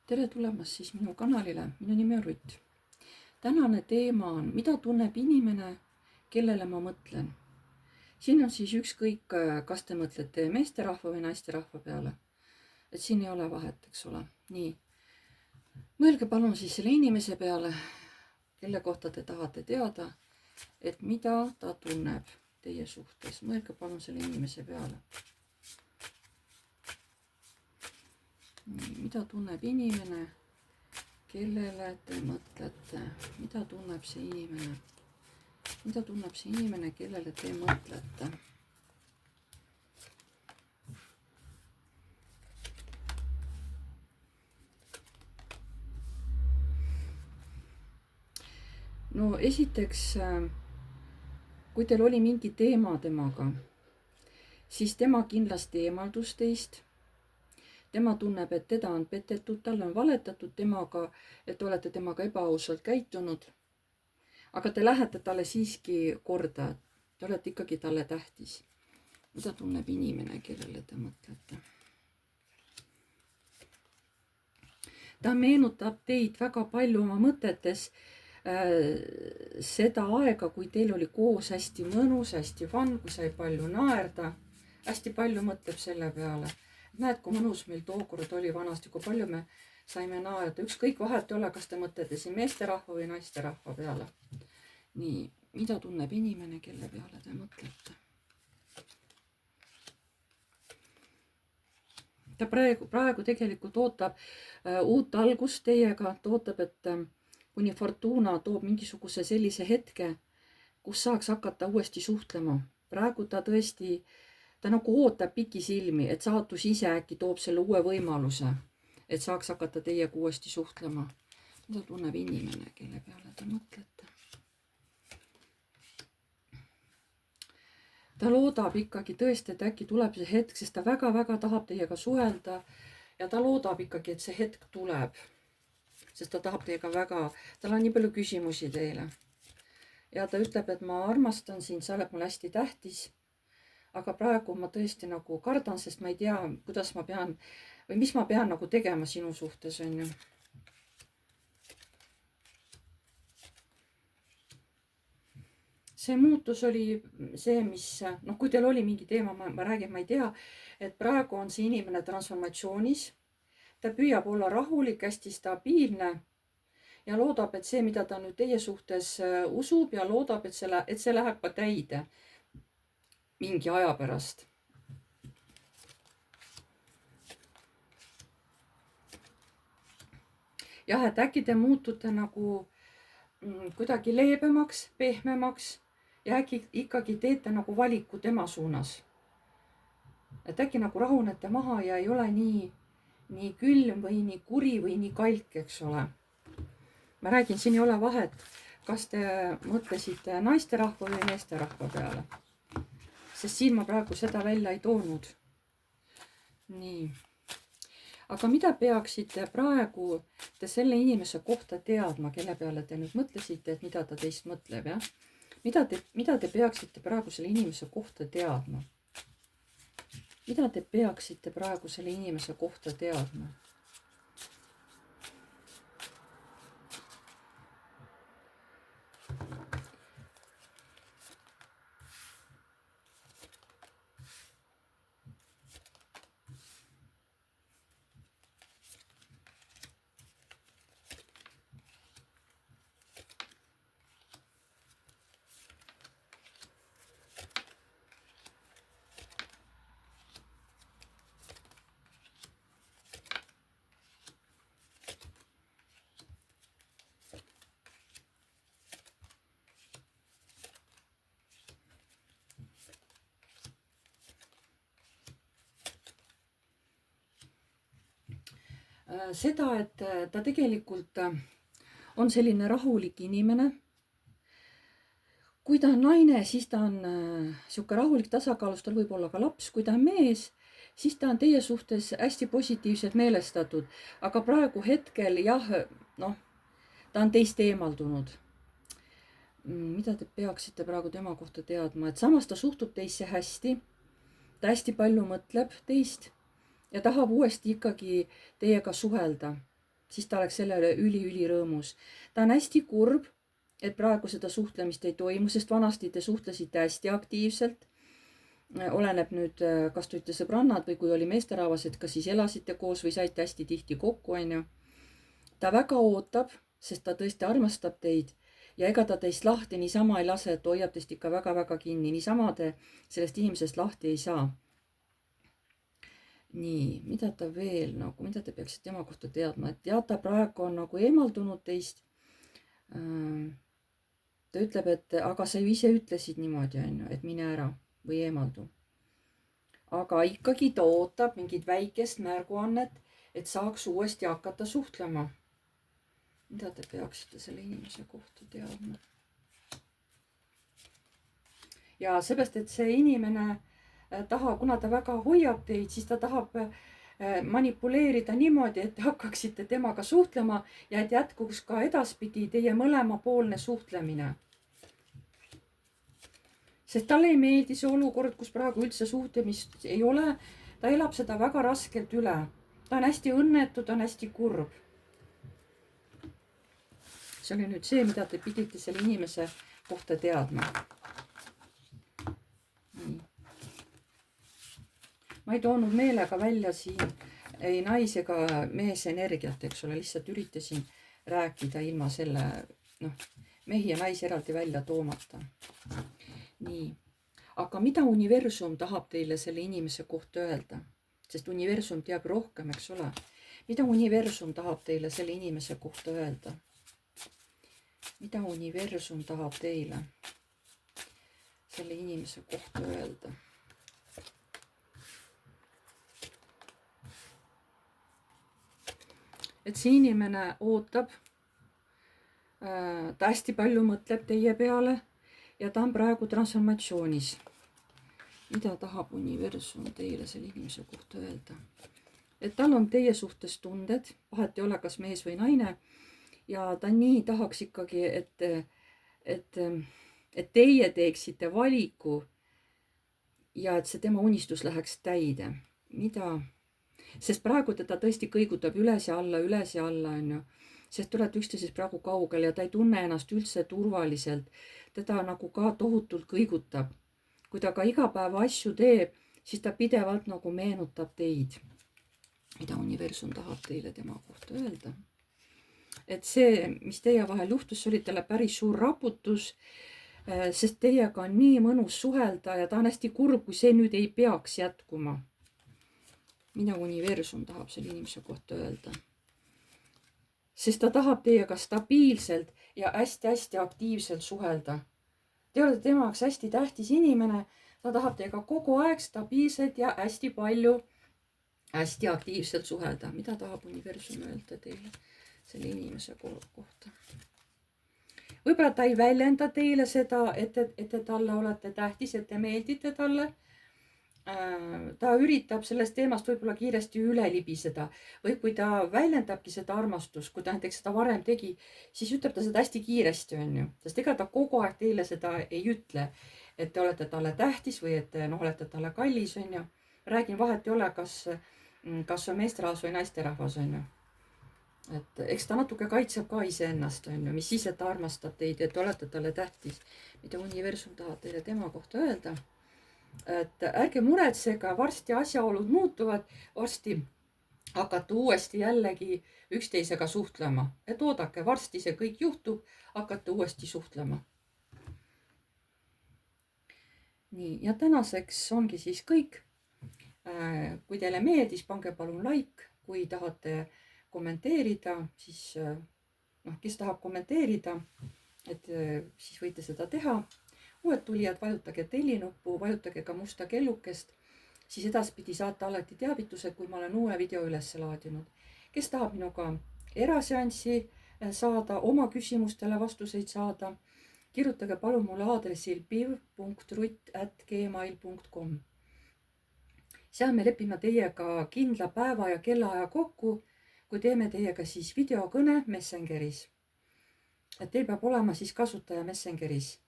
Tere tulemast siis minu kanalile, minu nimi on Rutt. Tänane teema on, mida tunneb inimene, kellele ma mõtlen. Siin on siis ükskõik, kas te mõtlete meesterahva või naisterahva peale. Et siin ei ole vahet, eks ole. Nii, mõelge palun siis selle inimese peale, kelle kohta te tahate teada, et mida ta tunneb teie suhtes. Mõelge palun selle inimese peale. Mida tunneb inimene, kellele te mõtlete? Mida tunneb see inimene? Mida tunneb see inimene, kellele te mõtlete? No esiteks, kui teil oli mingi teema temaga, siis tema kindlasti eemaldus teist. Tema tunneb, et teda on petetud, talle on valetatud temaga, et te olete temaga ebaausalt käitunud. Aga te lähete talle siiski korda, te olete ikkagi talle tähtis. Mida tunneb inimene, kellele te mõtlete? Ta meenutab teid väga palju oma mõtetes seda aega, kui teil oli koos hästi mõnus, hästi fun, kui sai palju naerda. Hästi palju mõtleb selle peale. Näed, kui mõnus meil tookord oli vanasti, kui palju me saime naerda. Ükskõik vahet ei ole, kas te mõtlete siin meesterahva või naisterahva peale. Nii, mida tunneb inimene, kelle peale te mõtlete? Ta praegu tegelikult ootab uut algust teiega. Ta ootab, et kuni Fortuna toob mingisuguse sellise hetke, kus saaks hakata uuesti suhtlema. Praegu ta tõesti, ta nagu ootab pikisilmi, et saatus ise äkki toob selle uue võimaluse, et saaks hakata teiega uuesti suhtlema. Mida tunneb inimene, kelle peale te mõtlete? Ta loodab ikkagi tõesti, et äkki tuleb see hetk, sest ta väga-väga tahab teiega suhelda ja ta loodab ikkagi, et see hetk tuleb. Sest ta tahab teiega väga, tal on nii palju küsimusi teile. Ja ta ütleb, et ma armastan sind, sa oled mulle hästi tähtis. Aga praegu ma tõesti nagu kardan, sest ma ei tea, kuidas ma pean või mis ma pean nagu tegema sinu suhtes, on ju. See muutus oli see, mis, kui teil oli mingi teema, ma räägin, ma ei tea, et praegu on see inimene transformatsioonis. Ta püüab olla rahulik, hästi stabiilne ja loodab, et see, mida ta nüüd teie suhtes usub ja loodab, et see läheb ka täide mingi aja pärast. Jah, et äkki te muutute nagu kuidagi leebemaks, pehmemaks ja äkki ikkagi teete nagu valiku tema suunas. Et äkki nagu rahunete maha ja ei ole nii külm või nii kuri või nii kalk, eks ole. Ma räägin, siin ei ole vahet, kas te mõtlesite naisterahva või meesterahva peale. Sest siin ma praegu seda välja ei toonud. Nii. Aga mida peaksite praegu te selle inimese kohta teadma, kelle peale te nüüd mõtlesite, et mida ta teist mõtleb, jah? Mida te peaksite praegu selle inimese kohta teadma? Mida te peaksite praegu selle inimese kohta teadma? Seda, et ta tegelikult on selline rahulik inimene. Kui ta on naine, siis ta on sihuke rahulik tasakaalus, tal võib olla ka laps. Kui ta on mees, siis ta on teie suhtes hästi positiivselt meelestatud. Aga praegu hetkel, jah, ta on teist eemaldunud. Mida te peaksite praegu tema kohta teadma? Et samas ta suhtub teisse hästi. Ta hästi palju mõtleb teist. Ja tahab uuesti ikkagi teiega suhelda. siis ta oleks selle üle ülirõõmus. ta on hästi kurb, et praegu seda suhtlemist ei toimu, sest vanasti te suhtlesite hästi aktiivselt. Oleneb nüüd, kas te olite sõbrannad või kui oli meesterahvas, et kas siis elasite koos või saite hästi tihti kokku, onju. ta väga ootab, sest ta tõesti armastab teid ja ega ta teist lahti niisama ei lase, et hoiab teist ikka väga-väga kinni. niisama te sellest inimesest lahti ei saa. nii, mida ta veel nagu, mida te peaksite tema kohta teadma, et jah, ta praegu on nagu eemaldunud teist. ta ütleb, et aga sa ju ise ütlesid niimoodi, onju, et mine ära või eemaldu. aga ikkagi ta ootab mingit väikest märguannet, et saaks uuesti hakata suhtlema. mida te peaksite selle inimese kohta teadma? ja seepärast, et see inimene tahab, kuna ta väga hoiab teid, siis ta tahab manipuleerida niimoodi, et te hakkaksite temaga suhtlema ja et jätkuks ka edaspidi teie mõlemapoolne suhtlemine. sest talle ei meeldi see olukord, kus praegu üldse suhtlemist ei ole. ta elab seda väga raskelt üle. ta on hästi õnnetu, ta on hästi kurb. see oli nüüd see, mida te pidite selle inimese kohta teadma. ma ei toonud meelega välja siin ei nais ega mees energiat, eks ole, lihtsalt üritasin rääkida ilma selle, mehi ja naisi eraldi välja toomata. nii, aga mida universum tahab teile selle inimese kohta öelda? Sest universum teab rohkem, eks ole. Mida universum tahab teile selle inimese kohta öelda? Mida universum tahab teile selle inimese kohta öelda? Et see inimene ootab, ta hästi palju mõtleb teie peale ja ta on praegu transformatsioonis. Mida tahab universum teile selle inimese kohta öelda? Et tal on teie suhtes tunded, vahet ei ole, kas mees või naine, ja ta nii tahaks ikkagi, et teie teeksite valiku ja et see tema unistus läheks täide. Mida? Sest praegu teda tõesti kõigutab üles ja alla, onju. Sest te olete üksteisest praegu kaugel ja ta ei tunne ennast üldse turvaliselt. Teda nagu ka tohutult kõigutab. Kui ta ka iga päev asju teeb, siis ta pidevalt nagu meenutab teid. Mida universum tahab teile tema kohta öelda? Et see, mis teie vahel juhtus, see oli talle päris suur raputus, sest teiega on nii mõnus suhelda ja ta on hästi kurb, kui see nüüd ei peaks jätkuma. Mida universum tahab selle inimese kohta öelda? Sest ta tahab teiega stabiilselt ja hästi-hästi aktiivselt suhelda. Te olete tema jaoks hästi tähtis inimene. Ta tahab teiega kogu aeg stabiilselt ja hästi palju, hästi aktiivselt suhelda. Mida tahab universum öelda teile selle inimese kohta? Võib-olla ta ei väljenda teile seda, et te talle olete tähtis, et te meeldite talle. Ta üritab sellest teemast võib-olla kiiresti üle libiseda või kui ta väljendabki seda armastust, kui ta näiteks seda varem tegi, siis ütleb ta seda hästi kiiresti, onju. Sest ega ta kogu aeg teile seda ei ütle, et te olete talle tähtis või et olete talle kallis, onju. Räägin, vahet ei ole, kas on meesterahvas või naisterahvas, onju. Et eks ta natuke kaitseb ka iseennast, onju, mis siis, et ta armastab teid, et olete talle tähtis. Mida universum tahab teile tema kohta öelda? Et ärge muretsega, varsti asjaolud muutuvad, varsti hakata uuesti jällegi üksteisega suhtlema. Et oodake, varsti see kõik juhtub, hakata uuesti suhtlema. Nii, ja tänaseks ongi siis kõik. Kui teile meeldis, pange palun like, kui tahate kommenteerida, siis kes tahab kommenteerida, et siis võite seda teha. Uued tulijad, vajutage tellinuppu, vajutage ka musta kellukest, siis edaspidi saate alati teavitused, kui ma olen uue video üles laadinud. Kes tahab minuga eraseanssi saada, oma küsimustele vastuseid saada, kirjutage palun mulle aadressil piv.rutt@gmail.com. Seal me lepime teiega kindla päeva ja kellaaja kokku, kui teeme teiega siis videokõne Messengeris. Et teil peab olema siis kasutaja Messengeris.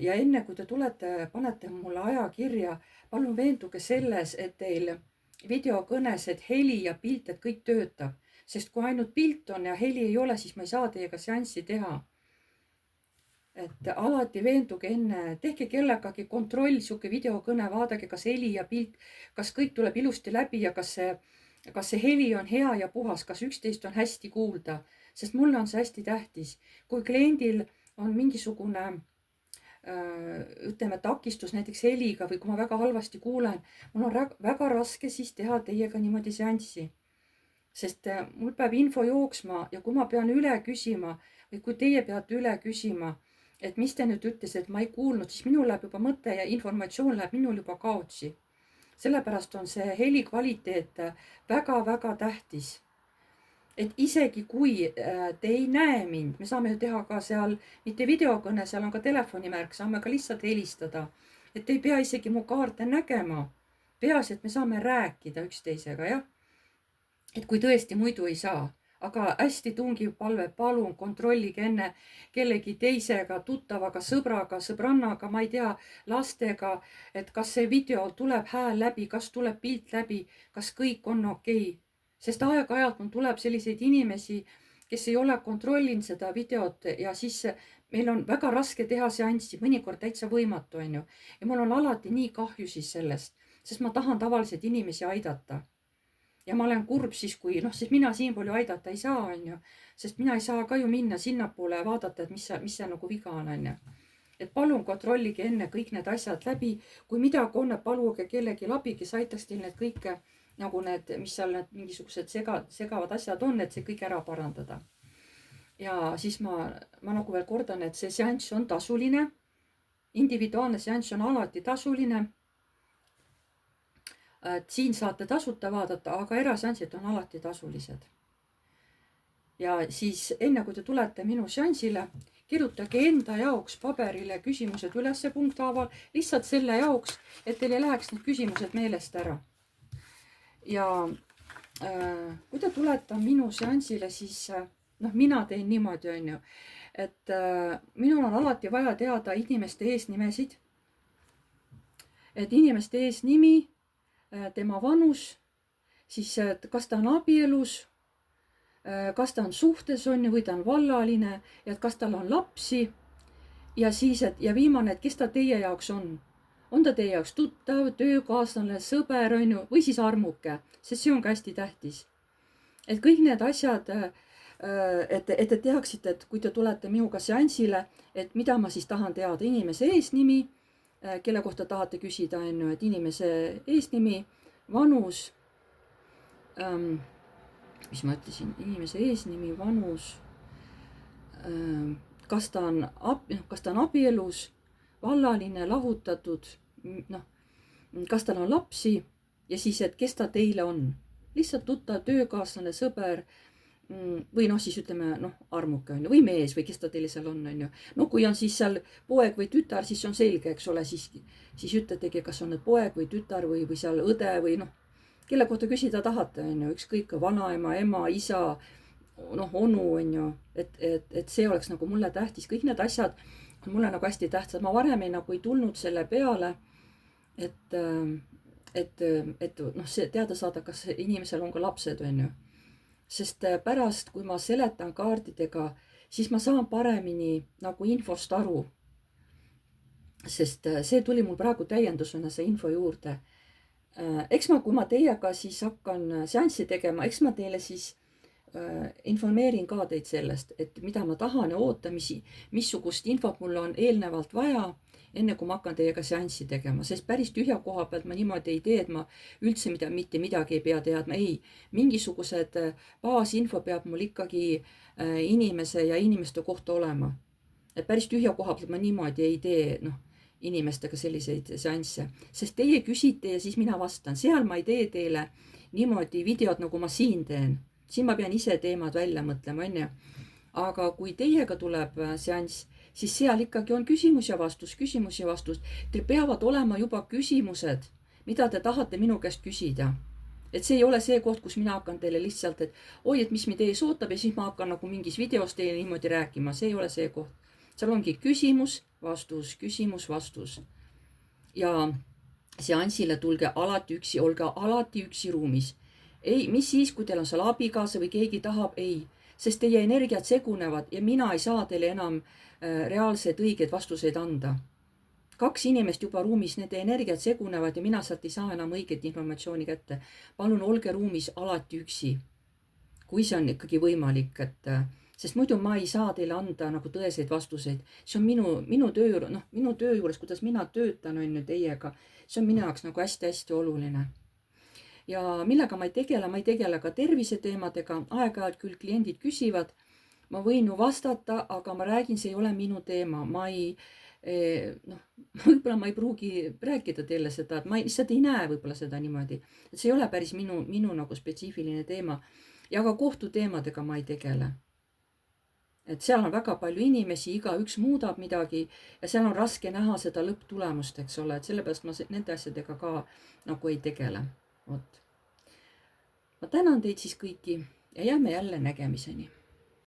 Ja enne kui te tulete, panete mulle aja kirja, palun veenduge selles, et teil videokõnes, et heli ja pilt, et kõik töötab. Sest kui ainult pilt on ja heli ei ole, siis ma ei saa teiega seanssi teha. Et alati veenduge enne, tehke kellegagi kontroll, sihuke videokõne, vaadake, kas heli ja pilt, kas kõik tuleb ilusti läbi ja kas see heli on hea ja puhas, kas üksteist on hästi kuulda. Sest mulle on see hästi tähtis. Kui kliendil on mingisugune ütleme takistus näiteks heliga või kui ma väga halvasti kuulen, mul on väga raske siis teha teiega niimoodi seanssi. Sest mul peab info jooksma ja kui ma pean üle küsima või kui teie peate üle küsima, et mis te nüüd ütles, et ma ei kuulnud, siis minul läheb juba mõte ja informatsioon läheb minul juba kaotsi. Sellepärast on see heli kvaliteet väga-väga tähtis. Et isegi kui te ei näe mind, me saame ju teha ka seal mitte videokõne, seal on ka telefonimärk, saame ka lihtsalt helistada. Et ei pea isegi mu kaarte nägema. Peaasi, et me saame rääkida üksteisega, jah. Et kui tõesti muidu ei saa, aga hästi tungiv palve, palun kontrollige enne kellegi teisega, tuttavaga, sõbraga, sõbrannaga, ma ei tea, lastega, et kas see video tuleb hääl läbi, kas tuleb pilt läbi, kas kõik on okei. Sest aeg-ajalt mul tuleb selliseid inimesi, kes ei ole kontrollinud seda videot ja siis meil on väga raske teha seanssi, mõnikord täitsa võimatu, on ju. Ja mul on alati nii kahju siis sellest, sest ma tahan tavaliselt inimesi aidata. Ja ma olen kurb siis, kui siis mina siin palju aidata ei saa, on ju. Sest mina ei saa ka ju minna sinnapoole ja vaadata, et mis see nagu viga on ju. Et palun kontrollige enne kõik need asjad läbi. Kui midagi on, paluge kellegi abi, kes aitaks teil need kõike nagu need, mis seal need mingisugused segavad asjad on, et see kõik ära parandada. Ja siis ma nagu veel kordan, et see seanss on tasuline. Individuaalne seanss on alati tasuline. Et siin saate tasuta vaadata, aga eraseansid on alati tasulised. Ja siis enne kui te tulete minu seansile, kirjutage enda jaoks paberile küsimused ülesse punkthaaval, lihtsalt selle jaoks, et teil ei läheks need küsimused meelest ära. Ja kui te tulete minu seansile, siis mina teen niimoodi, on ju, et minul on alati vaja teada inimeste eesnimesid, et inimeste eesnimi, tema vanus, siis kas ta on abielus, kas ta on suhtes on või ta on vallaline ja et kas tal on lapsi ja siis, ja viimane, et kes ta teie jaoks on. On ta teie jaoks tuttav, töökaaslane, sõber on ju, või siis armuke, sest see on ka hästi tähtis. Et kõik need asjad, et te teaksite, et kui te tulete minuga seansile, et mida ma siis tahan teada, inimese eesnimi, kelle kohta tahate küsida, on ju, et inimese eesnimi, vanus, mis ma ütlesin, inimese eesnimi, vanus, kas ta on abielus, vallaline, lahutatud, kas tal on lapsi ja siis, et kes ta teile on. Lihtsalt tuttav, töökaaslane, sõber või siis ütleme armuke on ju, või mees või kes ta teile seal on ju. Kui on siis seal poeg või tütar, siis on selge, eks ole, siis ütletegi, kas on need poeg või tütar või seal õde või kelle kohta küsida tahate, on ju, ükskõik vanaema, ema, isa, onu on ju, et see oleks nagu mulle tähtis, kõik need asjad on mulle nagu hästi tähtsad. Ma varem ei tulnud selle peale, et see teada saada, kas inimesel on ka lapsed, on ju. Sest pärast, kui ma seletan kaardidega, siis ma saan paremini nagu infost aru. Sest see tuli mul praegu täiendusena see info juurde. Eks kui ma teiega siis hakkan seanssi tegema, eks ma teile siis informeerin ka teid sellest, et mida ma tahan ja ootan, missugust infot mul on eelnevalt vaja, enne kui ma hakkan teiega seanssi tegema, sest päris tühja koha pealt ma niimoodi ei tee, et ma üldse mitte midagi ei pea teadma. Ei, mingisugused baasinfo peab mul ikkagi inimese ja inimeste kohta olema. Et päris tühja koha pealt ma niimoodi ei tee inimestega selliseid seansse, sest teie küsite ja siis mina vastan. Seal ma ei tee teile niimoodi videot, nagu ma siin teen. Siin ma pean ise teemad välja mõtlema, on ju. Aga kui teiega tuleb seanss, siis seal ikkagi on küsimus ja vastus. Teil peavad olema juba küsimused, mida te tahate minu käest küsida. Et see ei ole see koht, kus mina hakkan teile lihtsalt, et oi, et mis mind ees ootab ja siis ma hakkan nagu mingis videos teile niimoodi rääkima. See ei ole see koht. Seal ongi küsimus, vastus. Ja seansile tulge alati üksi, olge alati üksi ruumis. Ei, mis siis, kui teil on seal abikaasa või keegi tahab, ei, sest teie energiat segunevad ja mina ei saa teile enam reaalseid õigeid vastuseid anda. 2 inimest juba ruumis, nende energiat segunevad ja mina sealt ei saa enam õiget informatsiooni kätte. Palun olge ruumis alati üksi, kui see on ikkagi võimalik, sest muidu ma ei saa teile anda nagu tõeseid vastuseid. See on minu töö juures, kuidas mina töötan on ju teiega, see on minu jaoks nagu hästi-hästi oluline. Ja millega ma ei tegele ka terviseteemadega, aeg-ajalt küll kliendid küsivad, ma võin ju vastata, aga ma räägin, see ei ole minu teema, võib-olla ma ei pruugi rääkida teile seda, et ma lihtsalt ei näe võib-olla seda niimoodi, et see ei ole päris minu nagu spetsiifiline teema ja ka kohtuteemadega ma ei tegele. Et seal on väga palju inimesi, igaüks muudab midagi ja seal on raske näha seda lõpptulemust, eks ole, et sellepärast ma nende asjadega ka nagu ei tegele. Vot. Ma tänan teid siis kõiki ja jääme jälle nägemiseni.